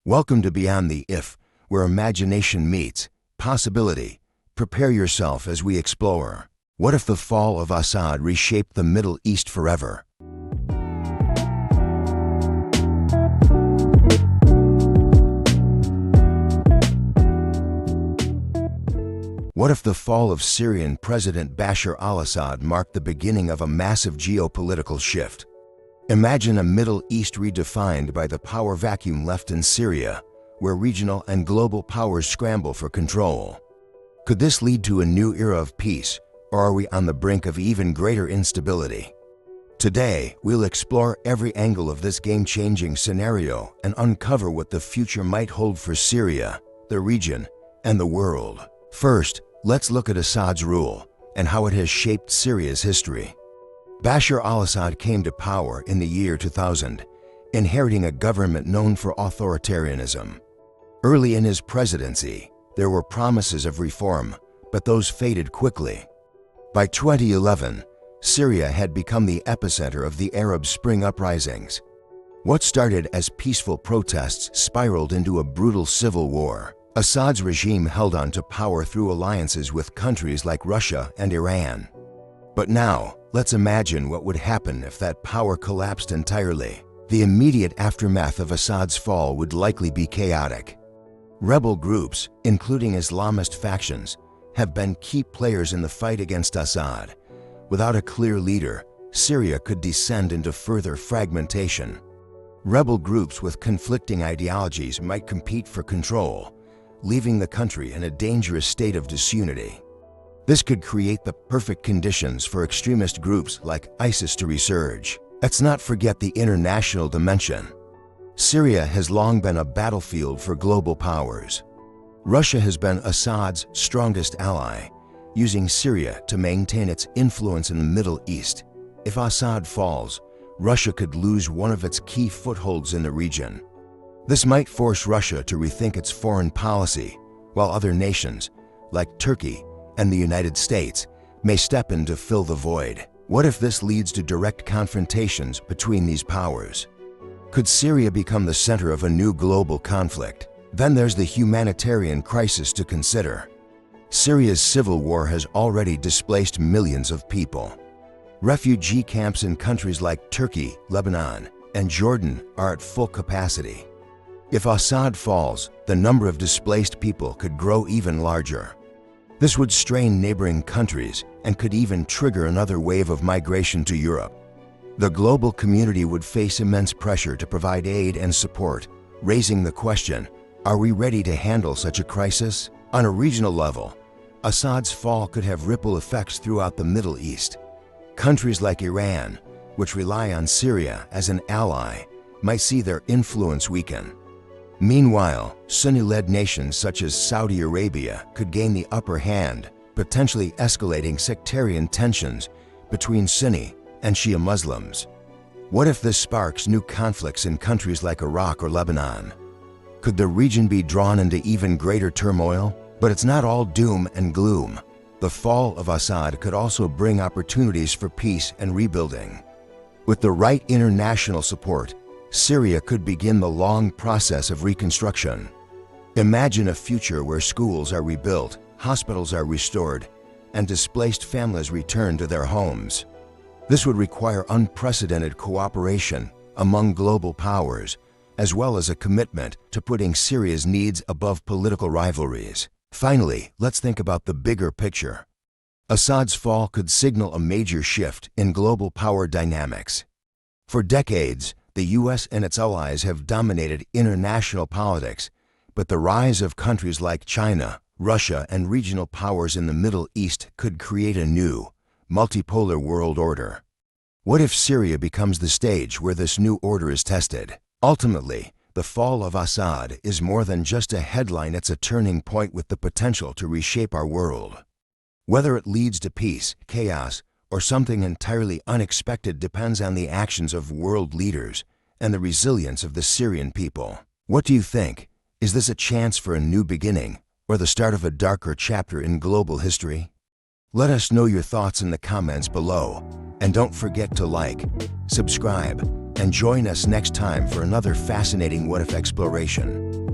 Welcome to Beyond the If, where imagination meets possibility. Prepare yourself as we explore. What if the fall of Assad reshaped the Middle East forever? What if the fall of Syrian President Bashar al-Assad marked the beginning of a massive geopolitical shift? Imagine a Middle East redefined by the power vacuum left in Syria, where regional and global powers scramble for control. Could this lead to a new era of peace, or are we on the brink of even greater instability? Today, we'll explore every angle of this game-changing scenario and uncover what the future might hold for Syria, the region, and the world. First, let's look at Assad's rule and how it has shaped Syria's history. Bashar al-Assad came to power in the year 2000, inheriting a government known for authoritarianism. Early in his presidency, there were promises of reform, but those faded quickly. By 2011, Syria had become the epicenter of the Arab Spring uprisings. What started as peaceful protests spiraled into a brutal civil war. Assad's regime held on to power through alliances with countries like Russia and Iran. But now, let's imagine what would happen if that power collapsed entirely. The immediate aftermath of Assad's fall would likely be chaotic. Rebel groups, including Islamist factions, have been key players in the fight against Assad. Without a clear leader, Syria could descend into further fragmentation. Rebel groups with conflicting ideologies might compete for control, leaving the country in a dangerous state of disunity. This could create the perfect conditions for extremist groups like ISIS to resurge. Let's not forget the international dimension. Syria has long been a battlefield for global powers. Russia has been Assad's strongest ally, using Syria to maintain its influence in the Middle East. If Assad falls, Russia could lose one of its key footholds in the region. This might force Russia to rethink its foreign policy, while other nations, like Turkey and the United States, may step in to fill the void. What if this leads to direct confrontations between these powers? Could Syria become the center of a new global conflict? Then there's the humanitarian crisis to consider. Syria's civil war has already displaced millions of people. Refugee camps in countries like Turkey, Lebanon, and Jordan are at full capacity. If Assad falls, the number of displaced people could grow even larger. This would strain neighboring countries and could even trigger another wave of migration to Europe. The global community would face immense pressure to provide aid and support, raising the question, are we ready to handle such a crisis? On a regional level, Assad's fall could have ripple effects throughout the Middle East. Countries like Iran, which rely on Syria as an ally, might see their influence weaken. Meanwhile, Sunni-led nations such as Saudi Arabia could gain the upper hand, potentially escalating sectarian tensions between Sunni and Shia Muslims. What if this sparks new conflicts in countries like Iraq or Lebanon? Could the region be drawn into even greater turmoil? But it's not all doom and gloom. The fall of Assad could also bring opportunities for peace and rebuilding. With the right international support, Syria could begin the long process of reconstruction. Imagine a future where schools are rebuilt, hospitals are restored, and displaced families return to their homes. This would require unprecedented cooperation among global powers, as well as a commitment to putting Syria's needs above political rivalries. Finally, let's think about the bigger picture. Assad's fall could signal a major shift in global power dynamics. For decades, the U.S. and its allies have dominated international politics, but the rise of countries like China, Russia, and regional powers in the Middle East could create a new, multipolar world order. What if Syria becomes the stage where this new order is tested? Ultimately, the fall of Assad is more than just a headline, it's a turning point with the potential to reshape our world. Whether it leads to peace, chaos, or something entirely unexpected depends on the actions of world leaders and the resilience of the Syrian people. What do you think? Is this a chance for a new beginning or the start of a darker chapter in global history? Let us know your thoughts in the comments below, and don't forget to like, subscribe, and join us next time for another fascinating what-if exploration.